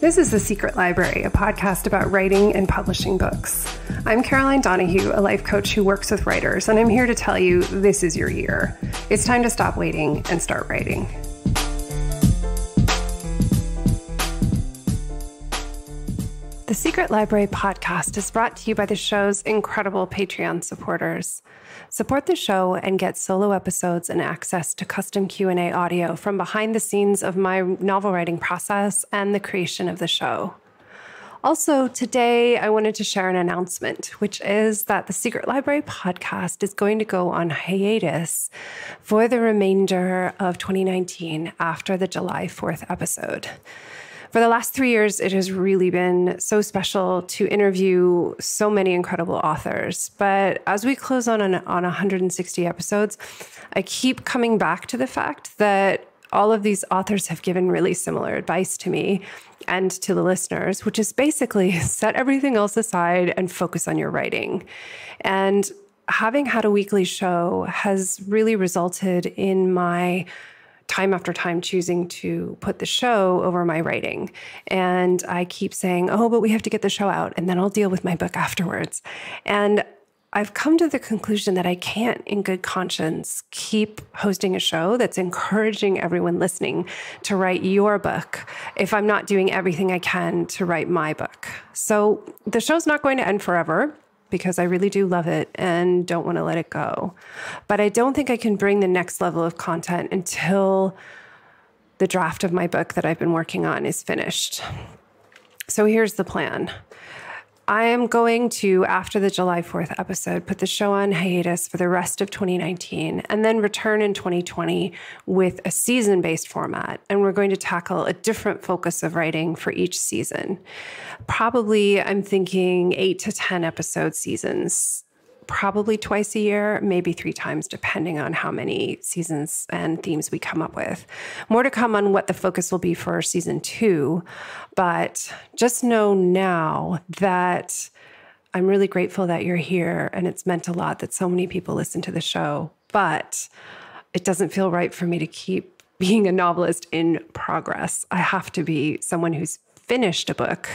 This is The Secret Library, a podcast about writing and publishing books. I'm Caroline Donahue, a life coach who works with writers, and I'm here to tell you this is your year. It's time to stop waiting and start writing. The Secret Library podcast is brought to you by the show's incredible Patreon supporters. Support the show and get solo episodes and access to custom Q&A audio from behind the scenes of my novel writing process and the creation of the show. Also, today I wanted to share an announcement, which is that the Secret Library podcast is going to go on hiatus for the remainder of 2019 after the July 4th episode. For the last 3 years, it has really been so special to interview so many incredible authors. But as we close on 160 episodes, I keep coming back to the fact that all of these authors have given really similar advice to me and to the listeners, which is basically set everything else aside and focus on your writing. And having had a weekly show has really resulted in my time after time choosing to put the show over my writing. And I keep saying, oh, but we have to get the show out and then I'll deal with my book afterwards. And I've come to the conclusion that I can't, in good conscience, keep hosting a show that's encouraging everyone listening to write your book if I'm not doing everything I can to write my book. So the show's not going to end forever, because I really do love it and don't want to let it go. But I don't think I can bring the next level of content until the draft of my book that I've been working on is finished. So here's the plan. I am going to, after the July 4th episode, put the show on hiatus for the rest of 2019 and then return in 2020 with a season-based format. And we're going to tackle a different focus of writing for each season. Probably, I'm thinking 8 to 10 episode seasons, probably twice a year, maybe 3 times, depending on how many seasons and themes we come up with. More to come on what the focus will be for season 2, but just know now that I'm really grateful that you're here, and it's meant a lot that so many people listen to the show, but it doesn't feel right for me to keep being a novelist in progress. I have to be someone who's finished a book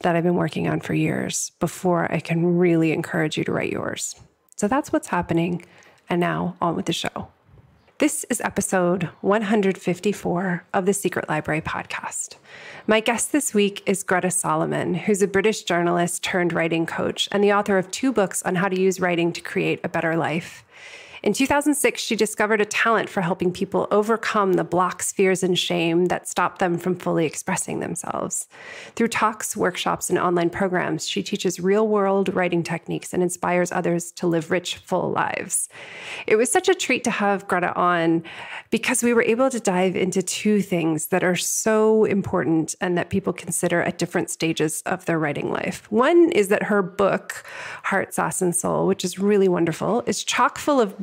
that I've been working on for years before I can really encourage you to write yours. So that's what's happening. And now on with the show. This is episode 154 of the Secret Library podcast. My guest this week is Greta Solomon, who's a British journalist turned writing coach and the author of 2 books on how to use writing to create a better life. In 2006, she discovered a talent for helping people overcome the blocks, fears, and shame that stop them from fully expressing themselves. Through talks, workshops, and online programs, she teaches real-world writing techniques and inspires others to live rich, full lives. It was such a treat to have Greta on because we were able to dive into 2 things that are so important and that people consider at different stages of their writing life. One is that her book, Heart, Sass, and Soul, which is really wonderful, is chock full of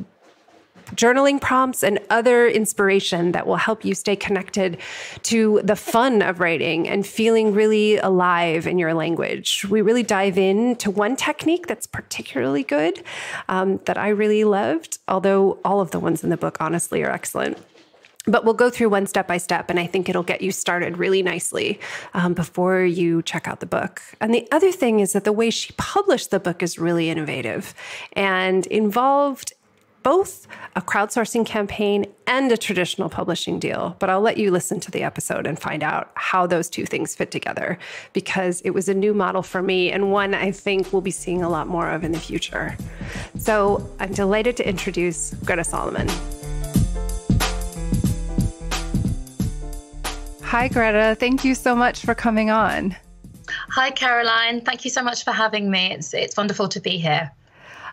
journaling prompts and other inspiration that will help you stay connected to the fun of writing and feeling really alive in your language. We really dive into one technique that's particularly good, that I really loved, although all of the ones in the book, honestly, are excellent. But we'll go through one step by step, and I think it'll get you started really nicely before you check out the book. And the other thing is that the way she published the book is really innovative and involved both a crowdsourcing campaign and a traditional publishing deal. But I'll let you listen to the episode and find out how those 2 things fit together, because it was a new model for me and one I think we'll be seeing a lot more of in the future. So I'm delighted to introduce Greta Solomon. Hi, Greta. Thank you so much for coming on. Hi, Caroline. Thank you so much for having me. It's wonderful to be here.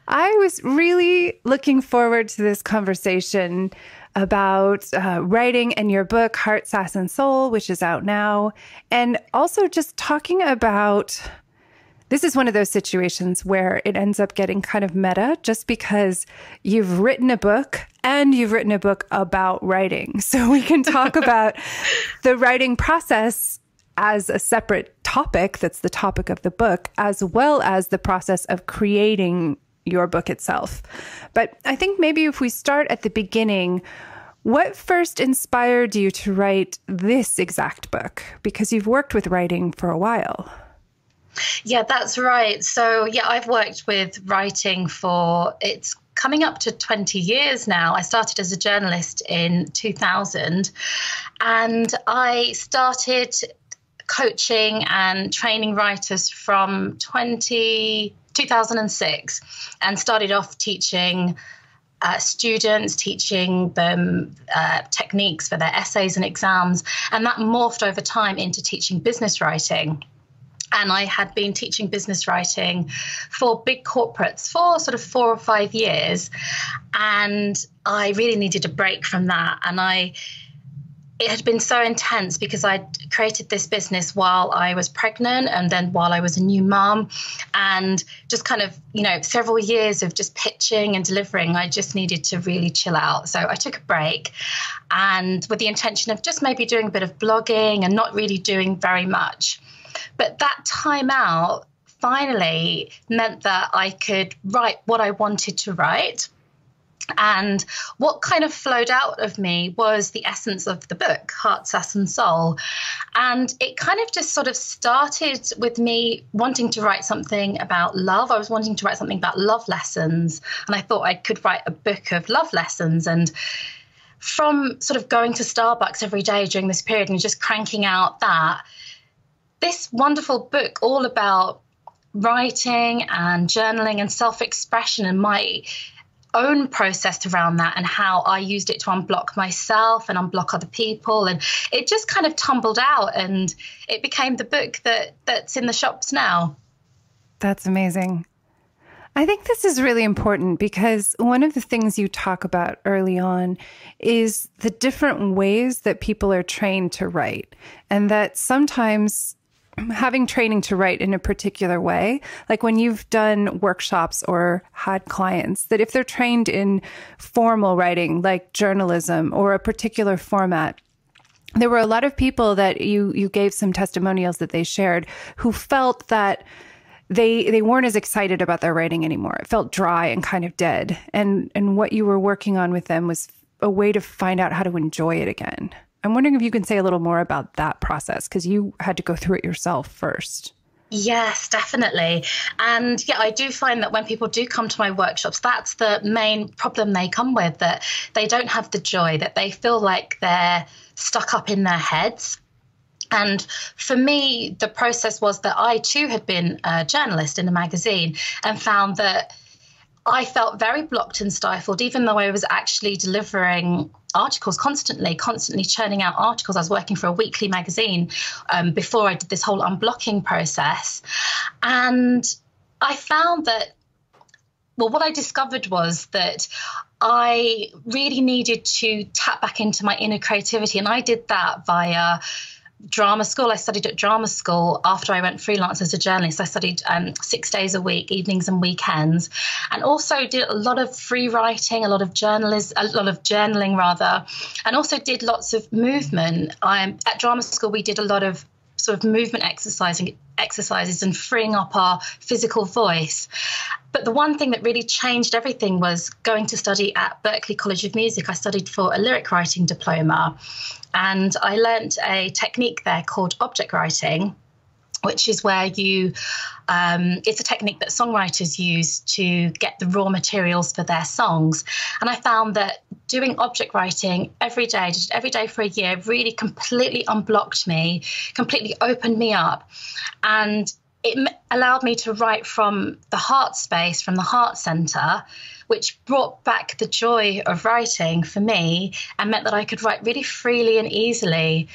I was really looking forward to this conversation about writing and your book, Heart, Sass, and Soul, which is out now. And also just talking about, this is one of those situations where it ends up getting kind of meta just because you've written a book and you've written a book about writing. So we can talk about the writing process as a separate topic that's the topic of the book, as well as the process of creating your book itself. But I think maybe if we start at the beginning, What first inspired you to write this exact book? Because you've worked with writing for a while. Yeah, that's right. So, yeah, I've worked with writing for, it's coming up to 20 years now. I started as a journalist in 2000, and I started coaching and training writers from 2006, and started off teaching students, teaching them techniques for their essays and exams. And that morphed over time into teaching business writing. And I had been teaching business writing for big corporates for sort of 4 or 5 years. And I really needed a break from that. And it had been so intense because I'd created this business while I was pregnant and then while I was a new mom, and just kind of, several years of just pitching and delivering. I just needed to really chill out. So I took a break, and with the intention of just maybe doing a bit of blogging and not really doing very much. But that time out finally meant that I could write what I wanted to write. And what kind of flowed out of me was the essence of the book, Heart, Sass and Soul. And it kind of just sort of started with me wanting to write something about love. I was wanting to write something about love lessons. And I thought I could write a book of love lessons. And from sort of going to Starbucks every day during this period and just cranking out this wonderful book all about writing and journaling and self-expression and my own process around that and how I used it to unblock myself and unblock other people. And it just kind of tumbled out, and it became the book that's in the shops now. That's amazing. I think this is really important because one of the things you talk about early on is the different ways that people are trained to write, and that sometimes having training to write in a particular way, like when you've done workshops or had clients, that if they're trained in formal writing, like journalism or a particular format, there were a lot of people that you gave some testimonials that they shared who felt that they weren't as excited about their writing anymore. It felt dry and kind of dead. And what you were working on with them was a way to find out how to enjoy it again. I'm wondering if you can say a little more about that process, because you had to go through it yourself first. Yes, definitely. And yeah, I do find that when people do come to my workshops, that's the main problem they come with, that they don't have the joy, that they feel like they're stuck up in their heads. And for me, the process was that I too had been a journalist in a magazine and found that I felt very blocked and stifled, even though I was actually delivering articles constantly churning out articles. I was working for a weekly magazine before I did this whole unblocking process. And I found that, well, what I discovered was that I really needed to tap back into my inner creativity. And I did that via drama school. I studied at drama school after I went freelance as a journalist. I studied 6 days a week, evenings and weekends, and also did a lot of free writing, a lot of journaling rather, and also did lots of movement. At drama school, we did a lot of sort of movement exercises and freeing up our physical voice. But the one thing that really changed everything was going to study at Berklee College of Music. I studied for a lyric writing diploma, and I learnt a technique there called object writing, which is where it's a technique that songwriters use to get the raw materials for their songs. And I found that doing object writing every day for a year, really completely unblocked me, completely opened me up. And it allowed me to write from the heart space, from the heart center, which brought back the joy of writing for me and meant that I could write really freely and easily.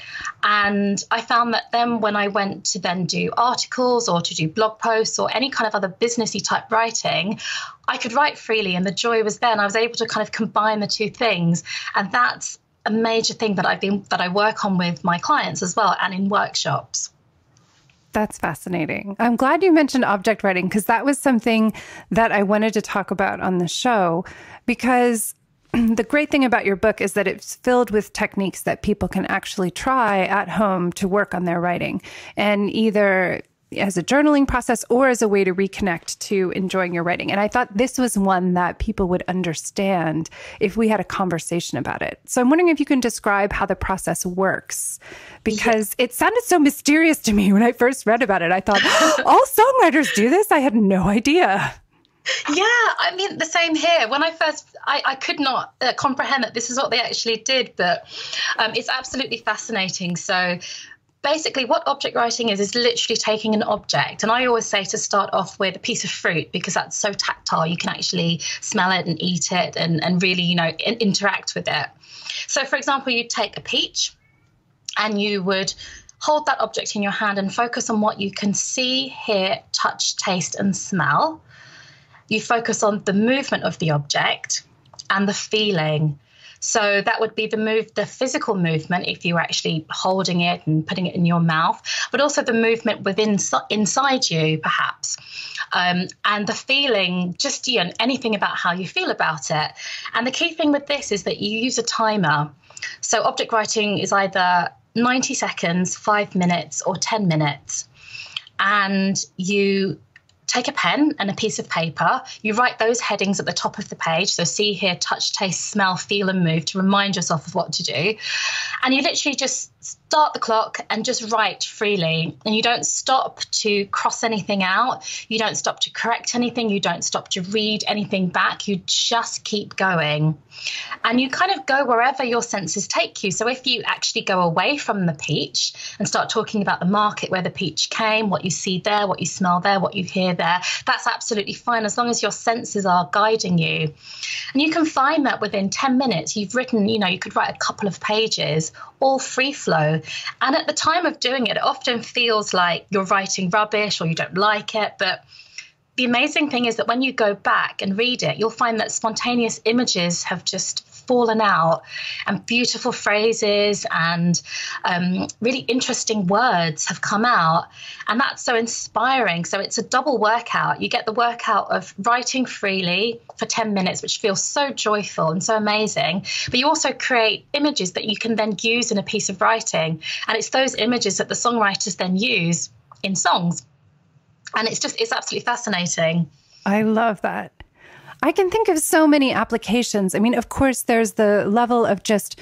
And I found that then when I went to then do articles or to do blog posts or any kind of other businessy type writing, I could write freely and the joy was there. And I was able to kind of combine the two things. And that's a major thing that I work on with my clients as well and in workshops. That's fascinating. I'm glad you mentioned object writing, because that was something that I wanted to talk about on the show, because the great thing about your book is that it's filled with techniques that people can actually try at home to work on their writing and either as a journaling process or as a way to reconnect to enjoying your writing. And I thought this was one that people would understand if we had a conversation about it. So I'm wondering if you can describe how the process works, because it sounded so mysterious to me when I first read about it. I thought, all songwriters do this? I had no idea. Yeah, I mean, the same here. When I could not comprehend that this is what they actually did, but it's absolutely fascinating. So basically what object writing is literally taking an object. And I always say to start off with a piece of fruit, because that's so tactile. You can actually smell it and eat it and really, interact with it. So, for example, you'd take a peach and you would hold that object in your hand and focus on what you can see, hear, touch, taste, and smell. You focus on the movement of the object and the feeling. So that would be the physical movement if you were actually holding it and putting it in your mouth, but also the movement inside you, perhaps, and the feeling, just anything about how you feel about it. And the key thing with this is that you use a timer. So object writing is either 90 seconds, 5 minutes, or 10 minutes, and you take a pen and a piece of paper. You write those headings at the top of the page. So see, hear, touch, taste, smell, feel, and move, to remind yourself of what to do. And you literally just start the clock and just write freely. And you don't stop to cross anything out. You don't stop to correct anything. You don't stop to read anything back. You just keep going. And you kind of go wherever your senses take you. So if you actually go away from the peach and start talking about the market, where the peach came, what you see there, what you smell there, what you hear there, that's absolutely fine, as long as your senses are guiding you. And you can find that within 10 minutes, you've written, you could write a couple of pages, all free flow. And at the time of doing it, it often feels like you're writing rubbish or you don't like it. But the amazing thing is that when you go back and read it, you'll find that spontaneous images have just fallen out, and beautiful phrases and really interesting words have come out. And that's so inspiring. So it's a double workout. You get the workout of writing freely for 10 minutes, which feels so joyful and so amazing. But you also create images that you can then use in a piece of writing. And it's those images that the songwriters then use in songs. And it's absolutely fascinating. I love that. I can think of so many applications. I mean, of course, there's the level of just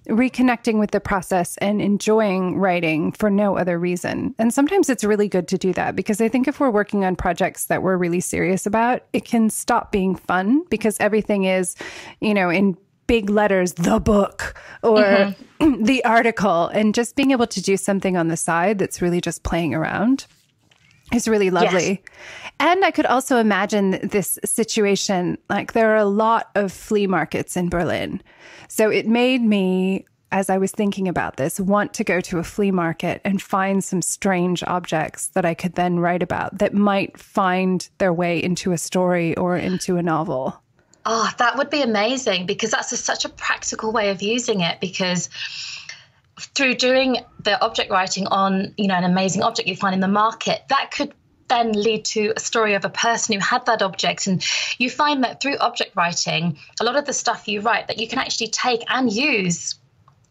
reconnecting with the process and enjoying writing for no other reason. And sometimes it's really good to do that, because I think if we're working on projects that we're really serious about, it can stop being fun because everything is, in big letters, the book or the article, and just being able to do something on the side that's really just playing around is really lovely. Yes. And I could also imagine this situation, like there are a lot of flea markets in Berlin. So it made me, as I was thinking about this, want to go to a flea market and find some strange objects that I could then write about that might find their way into a story or into a novel. Oh, that would be amazing, because that's such a practical way of using it, because through doing the object writing on, an amazing object you find in the market, that could then lead to a story of a person who had that object. And you find that through object writing, a lot of the stuff you write that you can actually take and use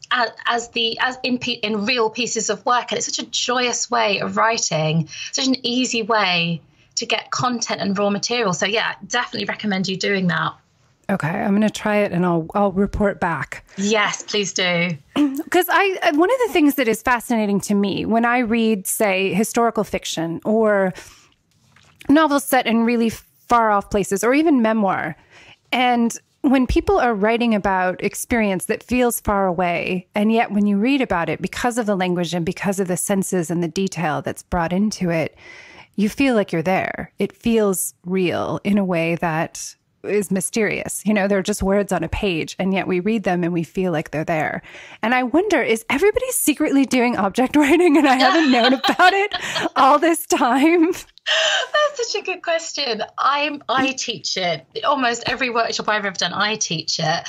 as in real pieces of work. And it's such a joyous way of writing, such an easy way to get content and raw material. So yeah, definitely recommend you doing that. Okay, I'm going to try it and I'll report back. Yes, please do. Because one of the things that is fascinating to me when I read, say, historical fiction or novels set in really far off places, or even memoir, and when people are writing about experience that feels far away, and yet when you read about it, because of the language and because of the senses and the detail that's brought into it, you feel like you're there. It feels real in a way that is mysterious. They're just words on a page, and yet we read them and we feel like they're there. And I wonder, is everybody secretly doing object writing and I haven't known about it all this time? That's such a good question. I teach it. Almost every workshop I've ever done, I teach it.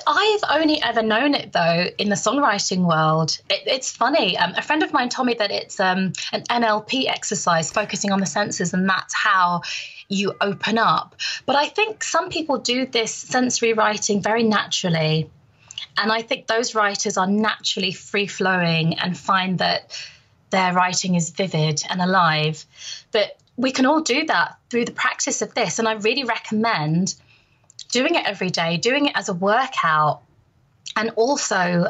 I've only ever known it, though, in the songwriting world. It's funny. A friend of mine told me that it's an NLP exercise focusing on the senses, and that's how you open up. But I think some people do this sensory writing very naturally. And I think those writers are naturally free-flowing and find that their writing is vivid and alive. But we can all do that through the practice of this. And I really recommend doing it every day, doing it as a workout. And also,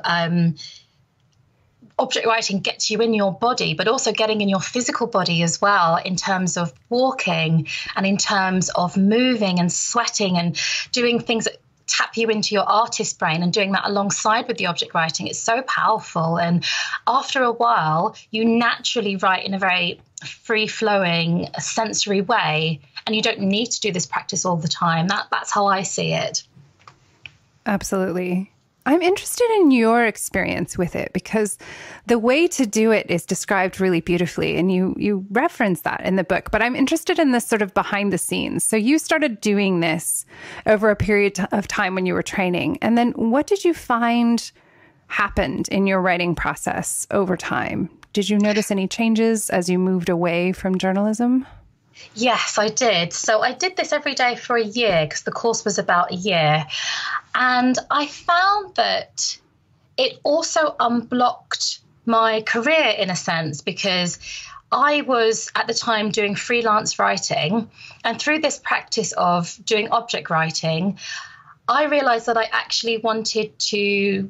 object writing gets you in your body, but also getting in your physical body as well, in terms of walking and in terms of moving and sweating and doing things that tap you into your artist brain, and doing that alongside with the object writing. It's so powerful. And after a while, you naturally write in a very free-flowing, sensory way, and you don't need to do this practice all the time. That's how I see it. Absolutely. I'm interested in your experience with it, because the way to do it is described really beautifully, and you reference that in the book. But I'm interested in this sort of behind the scenes. So you started doing this over a period of time when you were training. And then what did you find happened in your writing process over time? Did you notice any changes as you moved away from journalism? Yes, I did. So I did this every day for a year, because the course was about a year. And I found that it also unblocked my career in a sense, because I was at the time doing freelance writing. And through this practice of doing object writing, I realized that I actually wanted to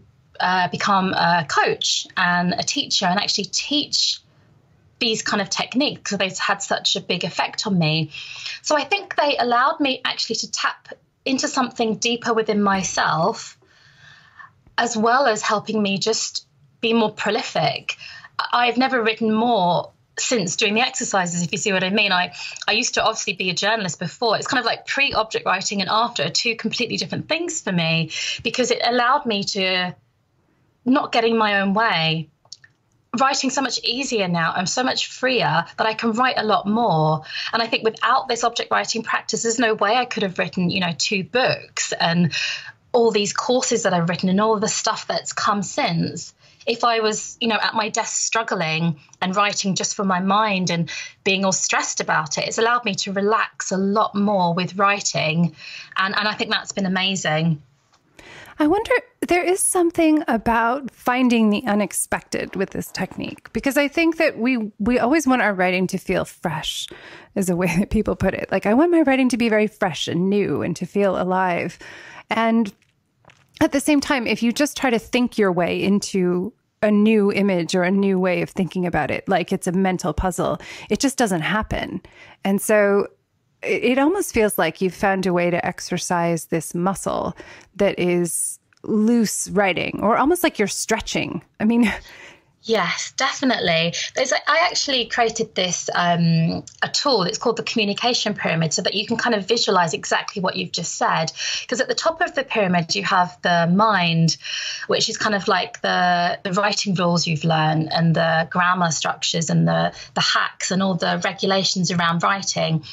become a coach and a teacher, and actually teach these kind of techniques, because they've had such a big effect on me. So I think they allowed me actually to tap into something deeper within myself, as well as helping me just be more prolific. I've never written more since doing the exercises, if you see what I mean. I used to obviously be a journalist before. It's kind of like pre-object writing and after are two completely different things for me, because it allowed me to not get in my own way. Writing so much easier now. I'm so much freer that I can write a lot more. And I think without this object writing practice, there's no way I could have written, 2 books and all these courses that I've written and all the stuff that's come since. If I was, at my desk struggling and writing just from my mind and being all stressed about it, it's allowed me to relax a lot more with writing. And I think that's been amazing. I wonder, there is something about finding the unexpected with this technique, because I think that we always want our writing to feel fresh, is a way that people put it. Like, I want my writing to be very fresh and new and to feel alive. And at the same time, if you just try to think your way into a new image or a new way of thinking about it, like it's a mental puzzle, it just doesn't happen. And so it almost feels like you've found a way to exercise this muscle that is loose writing, or almost like you're stretching. I mean, yes, definitely. I actually created this a tool. It's called the communication pyramid, so that you can kind of visualize exactly what you've just said. Because at the top of the pyramid, you have the mind, which is kind of like the writing rules you've learned and the grammar structures and the hacks and all the regulations around writing.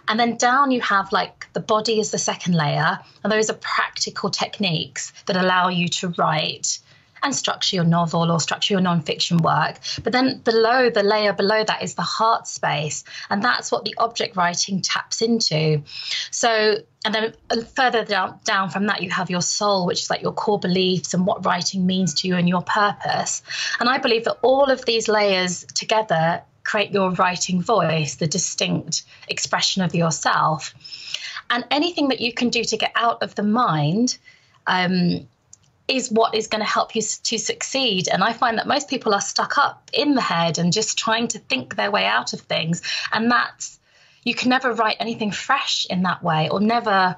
And then down you have like the body is the second layer. And those are practical techniques that allow you to write and structure your novel or structure your nonfiction work. But then the layer below that is the heart space. And that's what the object writing taps into. So, and then further down from that, you have your soul, which is like your core beliefs and what writing means to you and your purpose. And I believe that all of these layers together create your writing voice, the distinct expression of yourself. And anything that you can do to get out of the mind, is what is going to help you to succeed. And I find that most people are stuck up in the head and just trying to think their way out of things. And you can never write anything fresh in that way, or never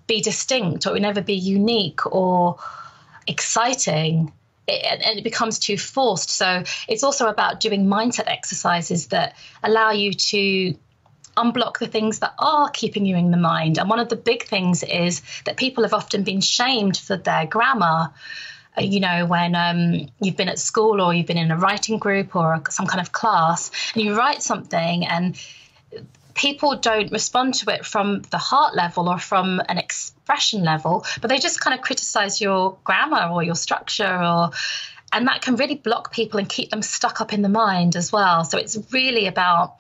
be distinct, or never be unique or exciting. And it becomes too forced. So it's also about doing mindset exercises that allow you to unblock the things that are keeping you in the mind. And one of the big things is that people have often been shamed for their grammar. When you've been at school or you've been in a writing group or some kind of class, and you write something and people don't respond to it from the heart level or from an expression level, but they just kind of criticize your grammar or your structure, and that can really block people and keep them stuck up in the mind as well. So it's really about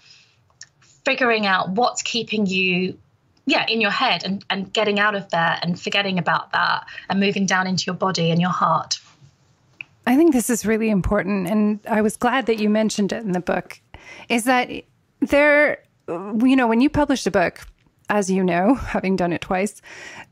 figuring out what's keeping you in your head and getting out of there and forgetting about that and moving down into your body and your heart. I think this is really important, and I was glad that you mentioned it in the book, is that there, when you publish a book, as you know, having done it twice,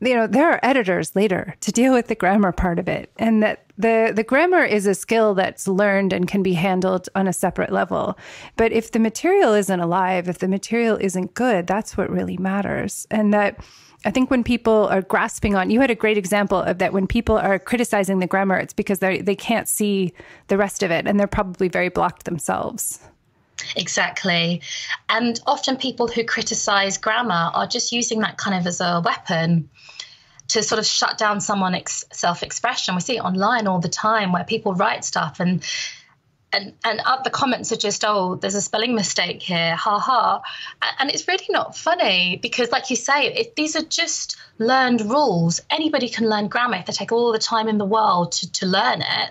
there are editors later to deal with the grammar part of it. And that the grammar is a skill that's learned and can be handled on a separate level. But if the material isn't alive, if the material isn't good, that's what really matters. And that I think when people are grasping on, you had a great example of that when people are criticizing the grammar, it's because they can't see the rest of it and they're probably very blocked themselves. Exactly. And often people who criticize grammar are just using that kind of as a weapon to sort of shut down someone's self-expression. We see it online all the time where people write stuff and the comments are just, oh, there's a spelling mistake here, ha ha. And it's really not funny because, like you say, these are just learned rules. Anybody can learn grammar if they take all the time in the world to learn it.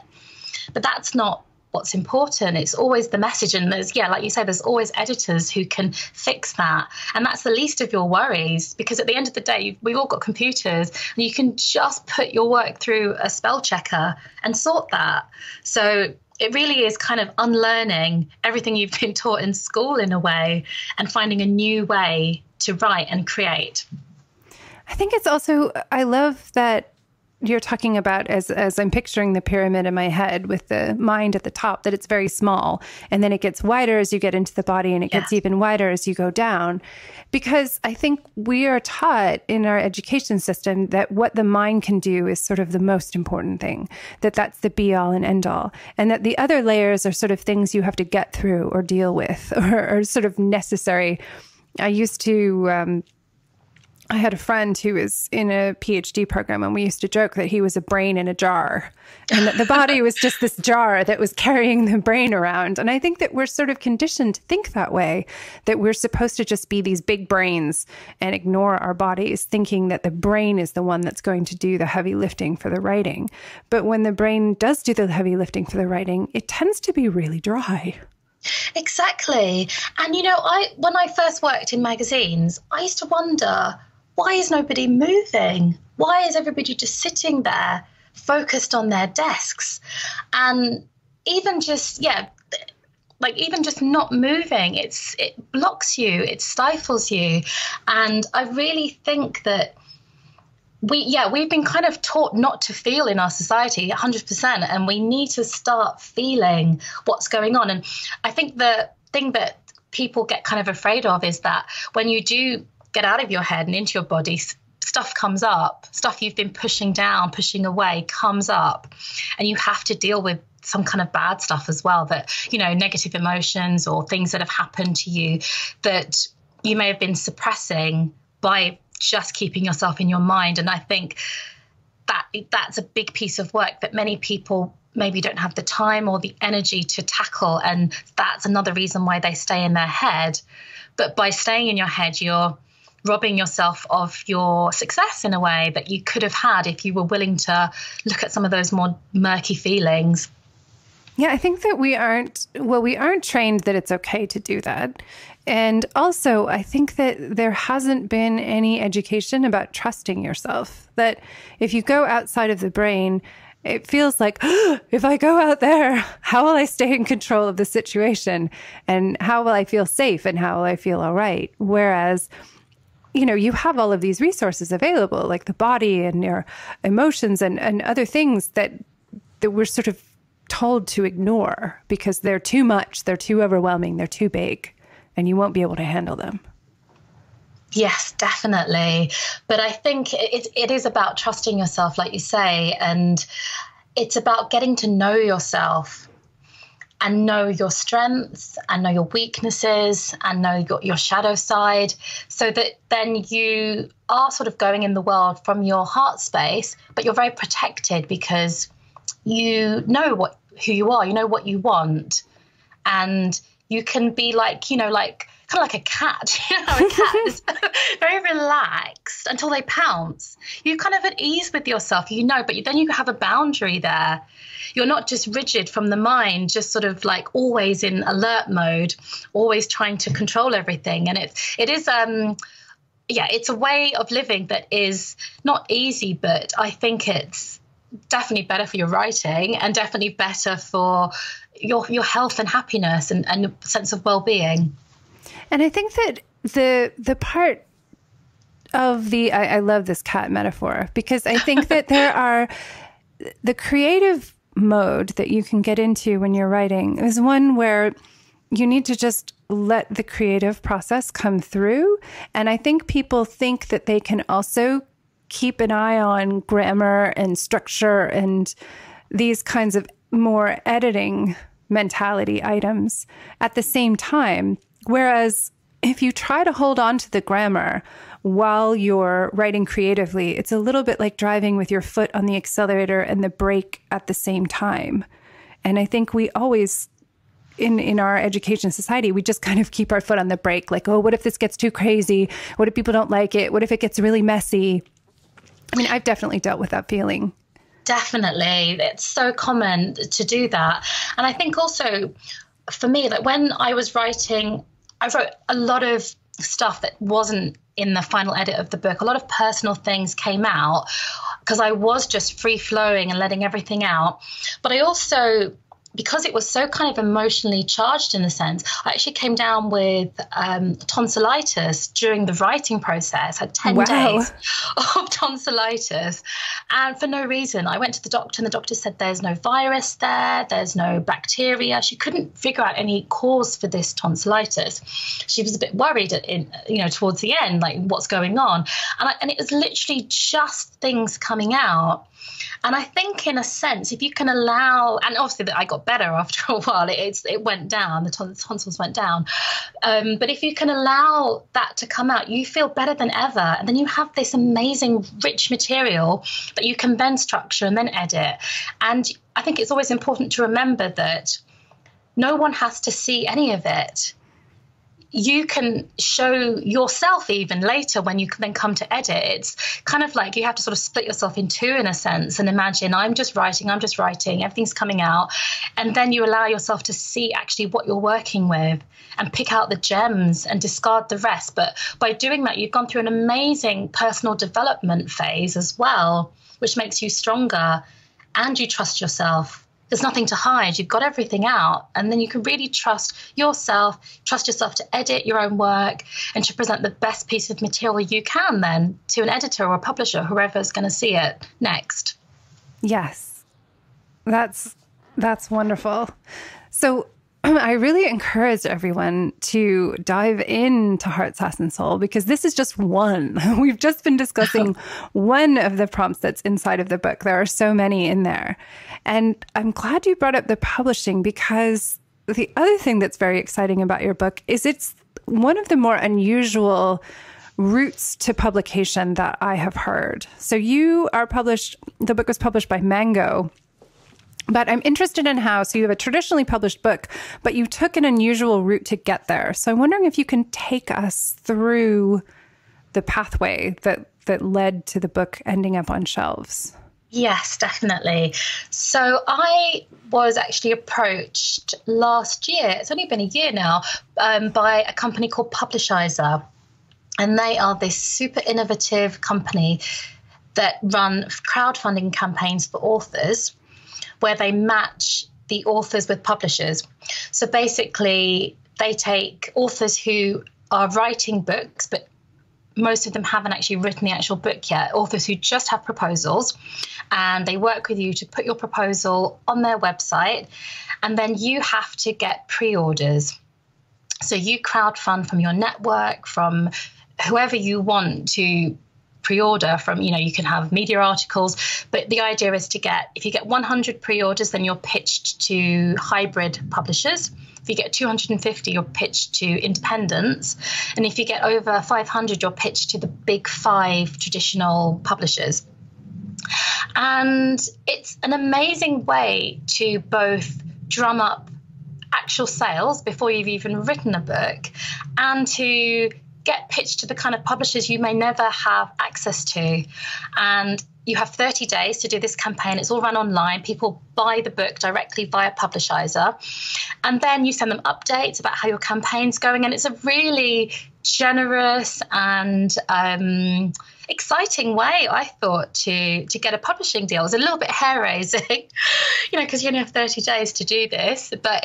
But that's not what's important. It's always the message. And like you say, there's always editors who can fix that. And that's the least of your worries, because at the end of the day, we've all got computers and you can just put your work through a spell checker and sort that. So it really is kind of unlearning everything you've been taught in school in a way and finding a new way to write and create. I think it's also, I love that you're talking about, as I'm picturing the pyramid in my head with the mind at the top, that it's very small. And then it gets wider as you get into the body, and it gets even wider as you go down. Because I think we are taught in our education system that what the mind can do is sort of the most important thing, that that's the be all and end all. And that the other layers are sort of things you have to get through or deal with or sort of necessary. I used to... I had a friend who was in a PhD program, and we used to joke that he was a brain in a jar and that the body was just this jar that was carrying the brain around. And I think that we're sort of conditioned to think that way, that we're supposed to just be these big brains and ignore our bodies, thinking that the brain is the one that's going to do the heavy lifting for the writing. But when the brain does do the heavy lifting for the writing, it tends to be really dry. Exactly. And, when I first worked in magazines, I used to wonder, why is nobody moving? Why is everybody just sitting there focused on their desks? And even just not moving, it blocks you, it stifles you. And I really think that we've been kind of taught not to feel in our society 100%, and we need to start feeling what's going on. And I think the thing that people get kind of afraid of is that when you do get out of your head and into your body, stuff comes up, stuff you've been pushing down, pushing away comes up, and you have to deal with some kind of bad stuff as well, that, negative emotions or things that have happened to you that you may have been suppressing by just keeping yourself in your mind. And I think that that's a big piece of work that many people maybe don't have the time or the energy to tackle, and that's another reason why they stay in their head. But by staying in your head, you're robbing yourself of your success in a way that you could have had if you were willing to look at some of those more murky feelings. Yeah, I think that we aren't trained that it's okay to do that. And also, I think that there hasn't been any education about trusting yourself, that if you go outside of the brain, it feels like, if I go out there, how will I stay in control of the situation? And how will I feel safe? And how will I feel all right? Whereas, you have all of these resources available, like the body and your emotions and other things that we're sort of told to ignore because they're too much, they're too overwhelming, they're too big, and you won't be able to handle them. Yes, definitely. But I think it is about trusting yourself, like you say, and it's about getting to know yourself and know your strengths and know your weaknesses and know your shadow side, so that then you are sort of going in the world from your heart space, but you're very protected because you know who you are, you know what you want, and you can be like, kind of like a cat. A cat is very relaxed until they pounce. You're kind of at ease with yourself, but then you have a boundary there. You're not just rigid from the mind, just sort of like always in alert mode, always trying to control everything. And it is it's a way of living that is not easy, but I think it's definitely better for your writing and definitely better for your health and happiness and sense of well-being. And I think that the part of I love this cat metaphor, because I think that there are the creative mode that you can get into when you're writing is one where you need to just let the creative process come through. And I think people think that they can also keep an eye on grammar and structure and these kinds of more editing mentality items at the same time. Whereas if you try to hold on to the grammar while you're writing creatively, it's a little bit like driving with your foot on the accelerator and the brake at the same time. And I think we always, in our education society, we just kind of keep our foot on the brake, like, oh, what if this gets too crazy? What if people don't like it? What if it gets really messy? I mean, I've definitely dealt with that feeling. Definitely. It's so common to do that. And I think also for me, like when I was writing, I wrote a lot of stuff that wasn't in the final edit of the book. A lot of personal things came out because I was just free flowing and letting everything out. But I also, because it was so kind of emotionally charged in a sense, I actually came down with tonsillitis during the writing process. I had 10 days of tonsillitis. And for no reason, I went to the doctor and the doctor said there's no virus there, there's no bacteria. She couldn't figure out any cause for this tonsillitis. She was a bit worried towards the end, like what's going on. And it was literally just things coming out. And I think in a sense, if you can allow, and obviously I got better after a while, it went down, the tonsils went down. But if you can allow that to come out, you feel better than ever. And then you have this amazing rich material that you can then structure and then edit. And I think it's always important to remember that no one has to see any of it. You can show yourself even later when you then come to edit. It's kind of like you have to sort of split yourself in two in a sense and imagine I'm just writing, everything's coming out. And then you allow yourself to see actually what you're working with and pick out the gems and discard the rest. But by doing that, you've gone through an amazing personal development phase as well, which makes you stronger and you trust yourself. There's nothing to hide. You've got everything out. And then you can really trust yourself to edit your own work and to present the best piece of material you can then to an editor or a publisher, whoever's going to see it next. Yes, that's wonderful. So I really encourage everyone to dive into Heart, Sass, and Soul, because this is just one. We've just been discussing one of the prompts that's inside of the book. There are so many in there. And I'm glad you brought up the publishing, because the other thing that's very exciting about your book is it's one of the more unusual routes to publication that I have heard. So you are published, the book was published by Mango. But I'm interested in how, so you have a traditionally published book, but you took an unusual route to get there. So I'm wondering if you can take us through the pathway that led to the book ending up on shelves. Yes, definitely. So I was actually approached last year, it's only been a year now, by a company called Publishizer. And they are this super innovative company that run crowdfunding campaigns for authors, where they match the authors with publishers. So basically, they take authors who are writing books, but most of them haven't actually written the actual book yet, authors who just have proposals, and they work with you to put your proposal on their website, and then you have to get pre-orders. So you crowdfund from your network, from whoever you want to pre-order from, you can have media articles, but the idea is if you get 100 pre-orders, then you're pitched to hybrid publishers. If you get 250, you're pitched to independents. And if you get over 500, you're pitched to the big 5 traditional publishers. And it's an amazing way to both drum up actual sales before you've even written a book, and to get pitched to the kind of publishers you may never have access to. And you have 30 days to do this campaign. It's all run online. People buy the book directly via Publishizer. And then you send them updates about how your campaign's going. And it's a really generous and exciting way, I thought, to get a publishing deal. It was a little bit hair-raising, because you only have 30 days to do this. But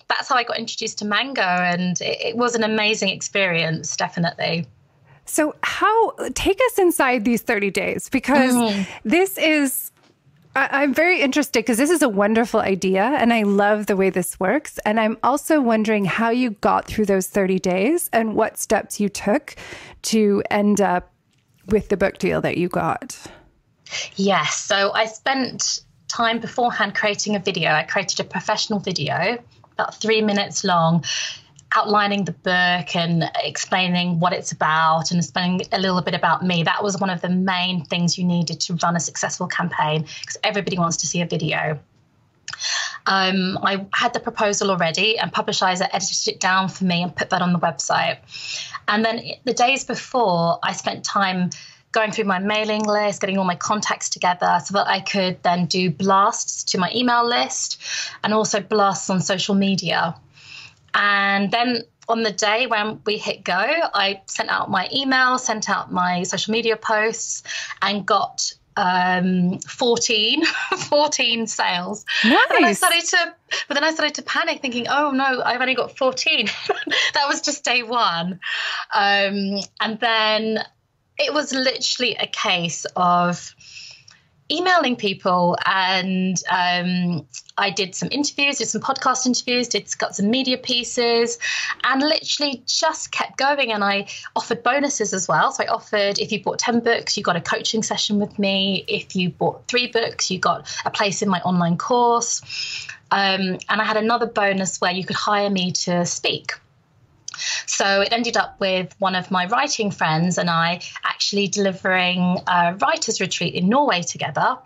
that's how I got introduced to Mango, and it was an amazing experience, definitely. So take us inside these 30 days, because this is, I'm very interested because this is a wonderful idea and I love the way this works. And I'm also wondering how you got through those 30 days and what steps you took to end up with the book deal that you got. Yes. So I spent time beforehand creating a video. I created a professional video, about 3 minutes long, outlining the book and explaining what it's about and explaining a little bit about me. That was one of the main things you needed to run a successful campaign, because everybody wants to see a video. I had the proposal already, and Publishizer edited it down for me and put that on the website. And then the days before, I spent time going through my mailing list, getting all my contacts together so that I could then do blasts to my email list and also blasts on social media. And then on the day when we hit go, I sent out my email, sent out my social media posts, and got 14 sales. Nice. But then I started to panic, thinking, oh no, I've only got 14. That was just day one. And then it was literally a case of emailing people, and I did some interviews, did some podcast interviews, got some media pieces, and literally just kept going. And I offered bonuses as well. So I offered, if you bought 10 books, you got a coaching session with me. If you bought 3 books, you got a place in my online course. And I had another bonus where you could hire me to speak. So it ended up with one of my writing friends and I actually delivering a writer's retreat in Norway together.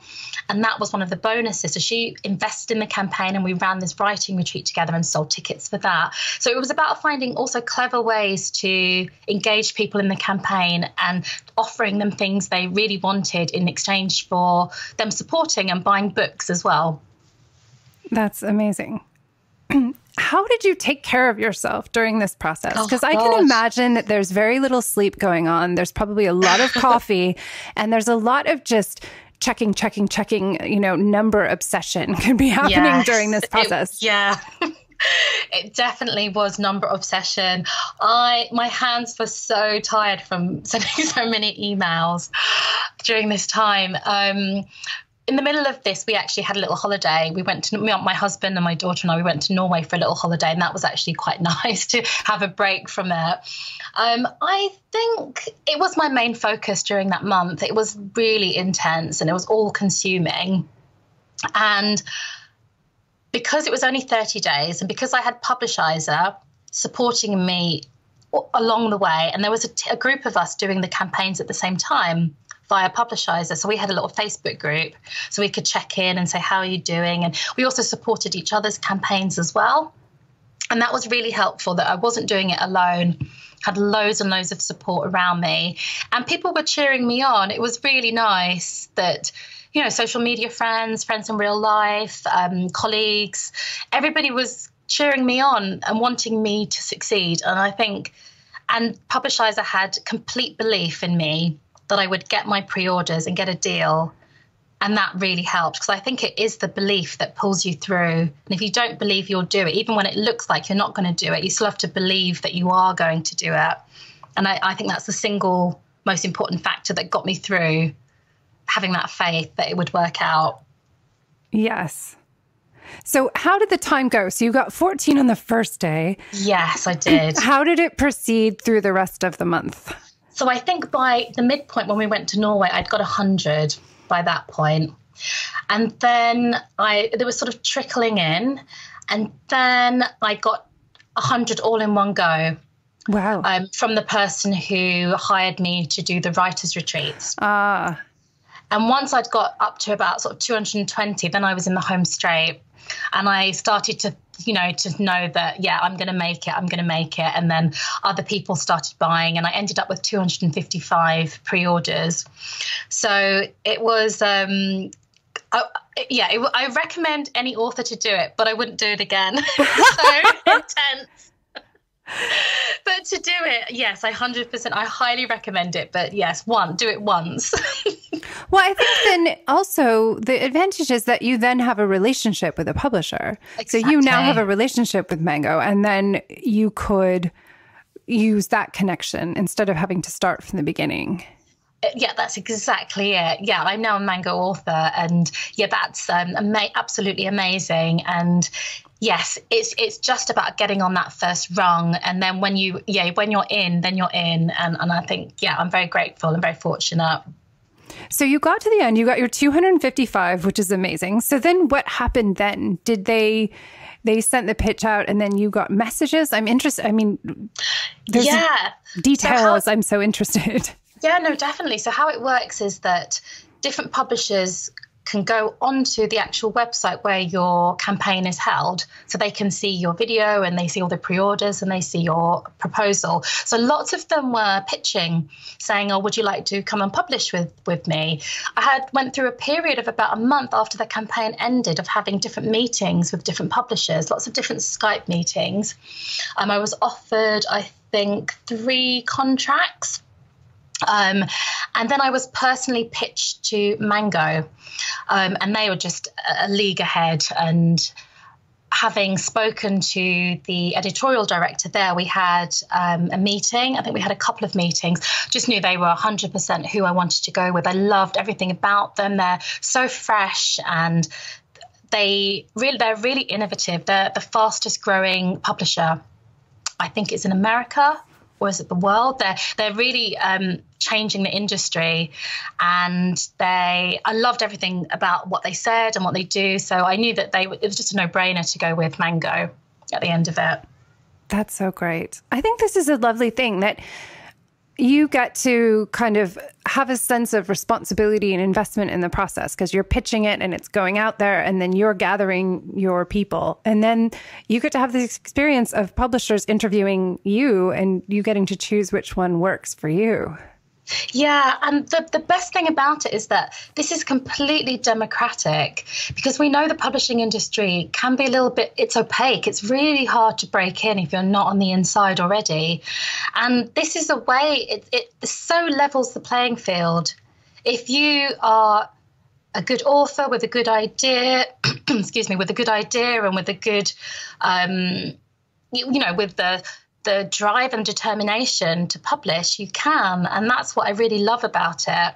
And that was one of the bonuses. So she invested in the campaign and we ran this writing retreat together and sold tickets for that. So it was about finding also clever ways to engage people in the campaign and offering them things they really wanted in exchange for them supporting and buying books as well. That's amazing. How did you take care of yourself during this process? Because I can imagine that there's very little sleep going on. There's probably a lot of coffee and there's a lot of just checking, number obsession can be happening during this process. It definitely was number obsession. My hands were so tired from sending so many emails during this time. In the middle of this, we actually had a little holiday. My husband and my daughter and I, we went to Norway for a little holiday, and that was actually quite nice to have a break from it. I think it was my main focus during that month. It was really intense and it was all consuming. And because it was only 30 days and because I had Publishizer supporting me along the way, and there was a group of us doing the campaigns at the same time via Publishizer. So we had a little Facebook group so we could check in and say, how are you doing? And we also supported each other's campaigns as well. And that was really helpful that I wasn't doing it alone, had loads and loads of support around me. And people were cheering me on. It was really nice that, social media friends in real life, colleagues, everybody was cheering me on and wanting me to succeed. And Publishizer had complete belief in me that I would get my pre-orders and get a deal. And that really helped because I think it is the belief that pulls you through. And if you don't believe you'll do it, even when it looks like you're not going to do it, you still have to believe that you are going to do it. And I think that's the single most important factor that got me through, having that faith that it would work out. Yes. So how did the time go? So you got 14 on the first day. Yes, I did. How did it proceed through the rest of the month? So I think by the midpoint when we went to Norway, I'd got 100 by that point. And then there was sort of trickling in. And then I got 100 all in one go. Wow. From the person who hired me to do the writer's retreats. And once I'd got up to about sort of 220, then I was in the home straight. And I started to know that, I'm going to make it. And then other people started buying and I ended up with 255 pre-orders. So it was, I recommend any author to do it, but I wouldn't do it again. So intense. But to do it, yes, I 100%, I highly recommend it. But yes, do it once. Well, I think then also the advantage is that you then have a relationship with a publisher. Exactly. So you now have a relationship with Mango, and then you could use that connection instead of having to start from the beginning. Yeah, that's exactly it. Yeah, I'm now a Mango author, and yeah, that's absolutely amazing. And yes, it's just about getting on that first rung, and then when you're in, then you're in. And I think, yeah, I'm very grateful and very fortunate. So you got to the end, you got your 255, which is amazing. So then what happened then? Did they sent the pitch out and then you got messages? I'm interested. I mean, there's details. I'm so interested. Yeah, no, definitely. So how it works is that different publishers can go onto the actual website where your campaign is held. So they can see your video and they see all the pre-orders and they see your proposal. So lots of them were pitching, saying, oh, would you like to come and publish with me? I went through a period of about a month after the campaign ended of having different meetings with different publishers, lots of different Skype meetings. I was offered, I think, 3 contracts. And then I was personally pitched to Mango, and they were just a league ahead. And having spoken to the editorial director there, we had a meeting. I think we had a couple of meetings. Just knew they were 100% who I wanted to go with. I loved everything about them. They're so fresh, and they're really innovative. They're the fastest growing publisher, I think it's in America. Or is it the world? They're really changing the industry, and I loved everything about what they said and what they do. So I knew that it was just a no-brainer to go with Mango at the end of it. That's so great. I think this is a lovely thing that you get to kind of have a sense of responsibility and investment in the process, because you're pitching it and it's going out there, and then you're gathering your people. And then you get to have this experience of publishers interviewing you and you getting to choose which one works for you. Yeah, and the best thing about it is that this is completely democratic, because we know the publishing industry can be it's opaque. It's really hard to break in if you're not on the inside already. And this is a way, it so levels the playing field. If you are a good author with a good idea, with a good idea and with a good, with the drive and determination to publish, you can. And that's what I really love about it.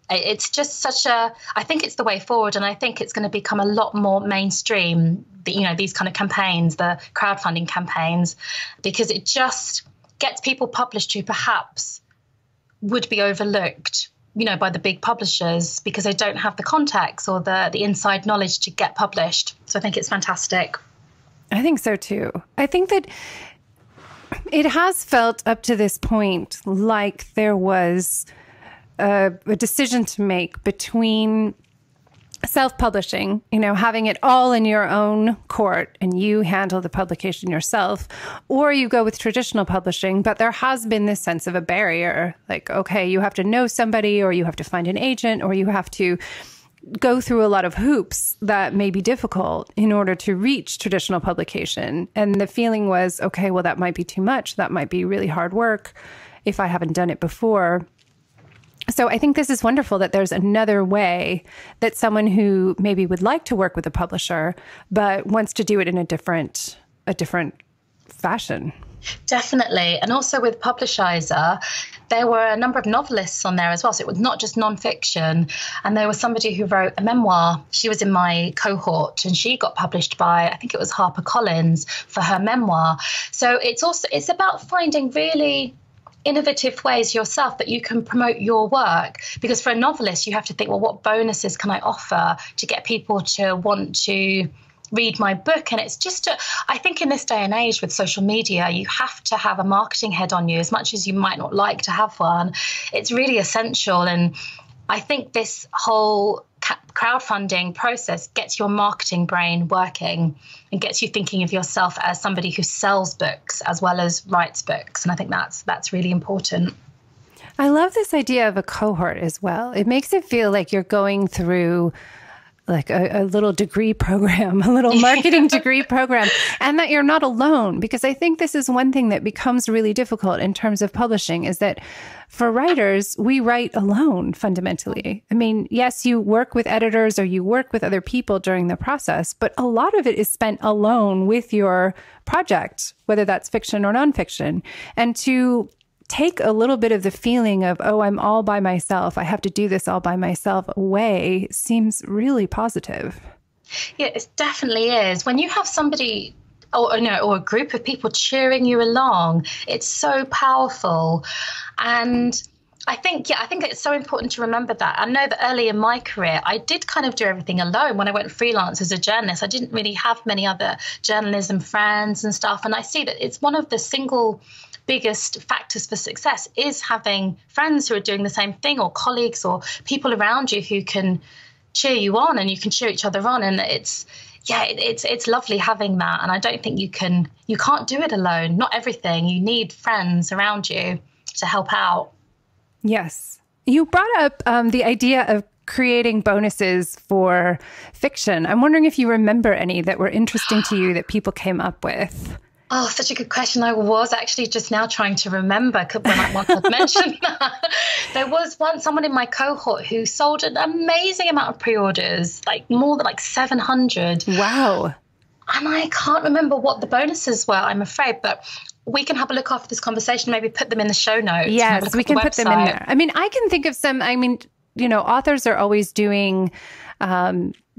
It's just I think it's the way forward, and I think it's going to become a lot more mainstream, these kind of campaigns, the crowdfunding campaigns, because it just gets people published who perhaps would be overlooked, by the big publishers because they don't have the contacts or the inside knowledge to get published. So I think it's fantastic. I think so too. I think that it has felt up to this point like there was a decision to make between self-publishing, having it all in your own court and you handle the publication yourself, or you go with traditional publishing. But there has been this sense of a barrier, like, okay, you have to know somebody, or you have to find an agent, or you have to go through a lot of hoops that may be difficult in order to reach traditional publication. And the feeling was, okay, well, that might be too much. That might be really hard work if I haven't done it before. So I think this is wonderful that there's another way that someone who maybe would like to work with a publisher, but wants to do it in a different fashion. Definitely. And also with Publishizer, there were a number of novelists on there as well. So it was not just nonfiction. And there was somebody who wrote a memoir. She was in my cohort, and she got published by, I think it was HarperCollins, for her memoir. So it's about finding really innovative ways yourself that you can promote your work. Because for a novelist, you have to think, well, what bonuses can I offer to get people to want to read my book? And it's just, I think in this day and age with social media, you have to have a marketing head on you, as much as you might not like to have one. It's really essential. And I think this whole crowdfunding process gets your marketing brain working and gets you thinking of yourself as somebody who sells books as well as writes books. And I think that's really important. I love this idea of a cohort as well. It makes it feel like you're going through like a little degree program, a little marketing degree program, and that you're not alone. Because I think this is one thing that becomes really difficult in terms of publishing, is that for writers, we write alone fundamentally. I mean, yes, you work with editors or you work with other people during the process, but a lot of it is spent alone with your project, whether that's fiction or nonfiction. And to take a little bit of the feeling of, oh, I'm all by myself, I have to do this all by myself away, seems really positive. Yeah, it definitely is. When you have somebody or a group of people cheering you along, it's so powerful. And I think it's so important to remember that. I know that early in my career, I did kind of do everything alone. When I went freelance as a journalist, I didn't really have many other journalism friends and stuff. And I see that it's one of the single biggest factors for success is having friends who are doing the same thing, or colleagues or people around you who can cheer you on and you can cheer each other on. And it's lovely having that. And I don't think you can't do it alone. Not everything. You need friends around you to help out. Yes. You brought up the idea of creating bonuses for fiction. I'm wondering if you remember any that were interesting to you that people came up with. Oh, such a good question. I was actually just now trying to remember once I'd mentioned that. There was someone in my cohort who sold an amazing amount of pre-orders, like more than 700. Wow. And I can't remember what the bonuses were, I'm afraid, but we can have a look after this conversation, maybe put them in the show notes. Yes, we can put them in there. I mean, I can think of some, authors are always doing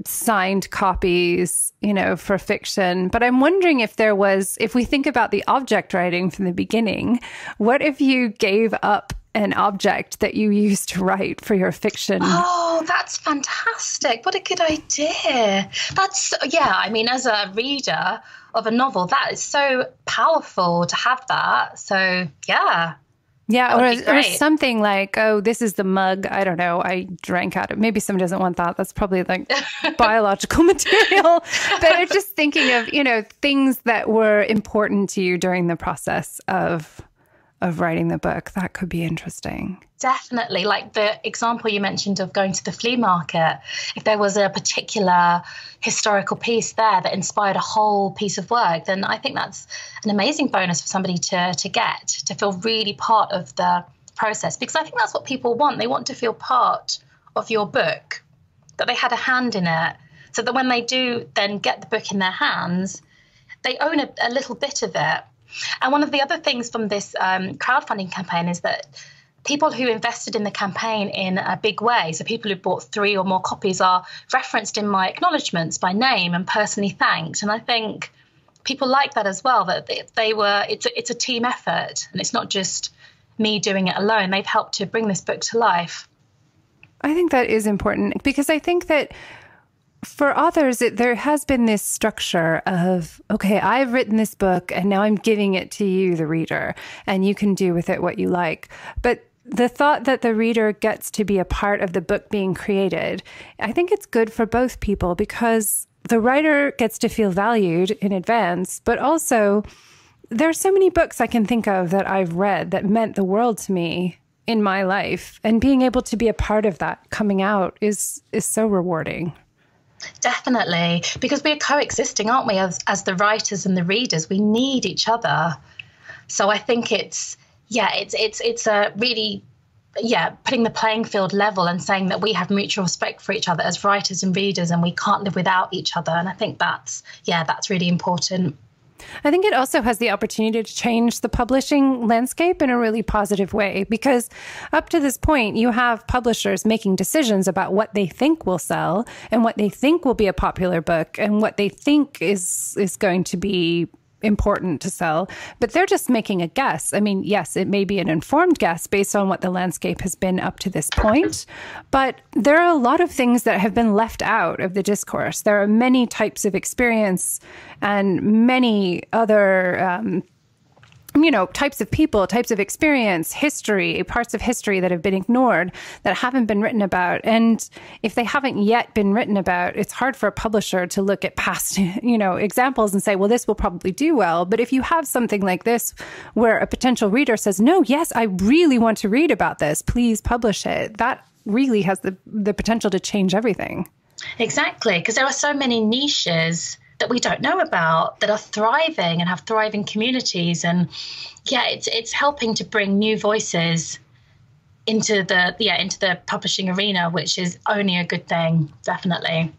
signed copies, for fiction. But I'm wondering if we think about the object writing from the beginning, what if you gave up an object that you used to write for your fiction? Oh, that's fantastic. What a good idea. As a reader of a novel, that is so powerful to have that. So, yeah. Yeah, or something like, oh, this is the mug. I don't know. I drank out of it. Maybe someone doesn't want that. That's probably like biological material. But I'm just thinking of, things that were important to you during the process of writing the book. That could be interesting. Definitely. Like the example you mentioned of going to the flea market. If there was a particular historical piece there that inspired a whole piece of work, then I think that's an amazing bonus for somebody to feel really part of the process. Because I think that's what people want. They want to feel part of your book, that they had a hand in it, so that when they do then get the book in their hands, they own a little bit of it. And one of the other things from this crowdfunding campaign is that people who invested in the campaign in a big way, so people who bought 3 or more copies, are referenced in my acknowledgements by name and personally thanked. And I think people like that as well, that it's a team effort and it's not just me doing it alone. They've helped to bring this book to life. I think that is important, because I think that for authors, there has been this structure of, okay, I've written this book and now I'm giving it to you, the reader, and you can do with it what you like. But the thought that the reader gets to be a part of the book being created, I think it's good for both people, because the writer gets to feel valued in advance, but also there are so many books I can think of that I've read that meant the world to me in my life, and being able to be a part of that coming out is so rewarding. Definitely, because we're coexisting, aren't we, as the writers and the readers? We need each other. So I think it's a really, putting the playing field level and saying that we have mutual respect for each other as writers and readers, and we can't live without each other. And I think that's really important. I think it also has the opportunity to change the publishing landscape in a really positive way, because up to this point, you have publishers making decisions about what they think will sell and what they think will be a popular book and what they think is going to be important to sell, but they're just making a guess. I mean, yes, it may be an informed guess based on what the landscape has been up to this point, but there are a lot of things that have been left out of the discourse. There are many types of experience and many other types of people, types of experience, history, parts of history that have been ignored, that haven't been written about. And if they haven't yet been written about, it's hard for a publisher to look at past, examples and say, well, this will probably do well. But if you have something like this, where a potential reader says, no, yes, I really want to read about this, please publish it, that really has the potential to change everything. Exactly, because there are so many niches that we don't know about that are thriving and have thriving communities. And yeah, it's helping to bring new voices into the publishing arena, which is only a good thing, definitely.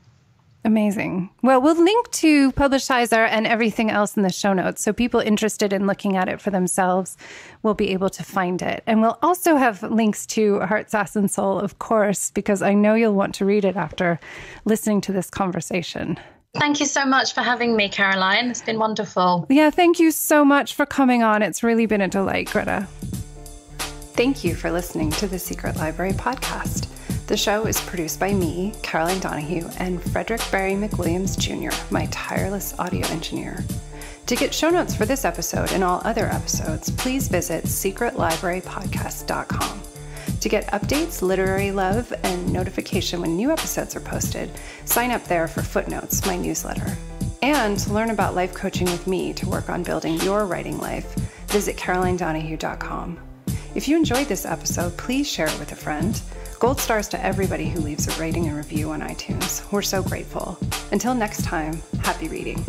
Amazing. Well, we'll link to Publishizer and everything else in the show notes, so people interested in looking at it for themselves will be able to find it. And we'll also have links to Heart, Sass, and Soul, of course, because I know you'll want to read it after listening to this conversation. Thank you so much for having me, Caroline. It's been wonderful. Yeah, thank you so much for coming on. It's really been a delight, Greta. Thank you for listening to the Secret Library podcast. The show is produced by me, Caroline Donahue, and Frederick Barry McWilliams Jr., my tireless audio engineer. To get show notes for this episode and all other episodes, please visit secretlibrarypodcast.com. To get updates, literary love, and notification when new episodes are posted, sign up there for Footnotes, my newsletter. And to learn about life coaching with me to work on building your writing life, visit carolinedonahue.com. If you enjoyed this episode, please share it with a friend. Gold stars to everybody who leaves a rating and review on iTunes. We're so grateful. Until next time, happy reading.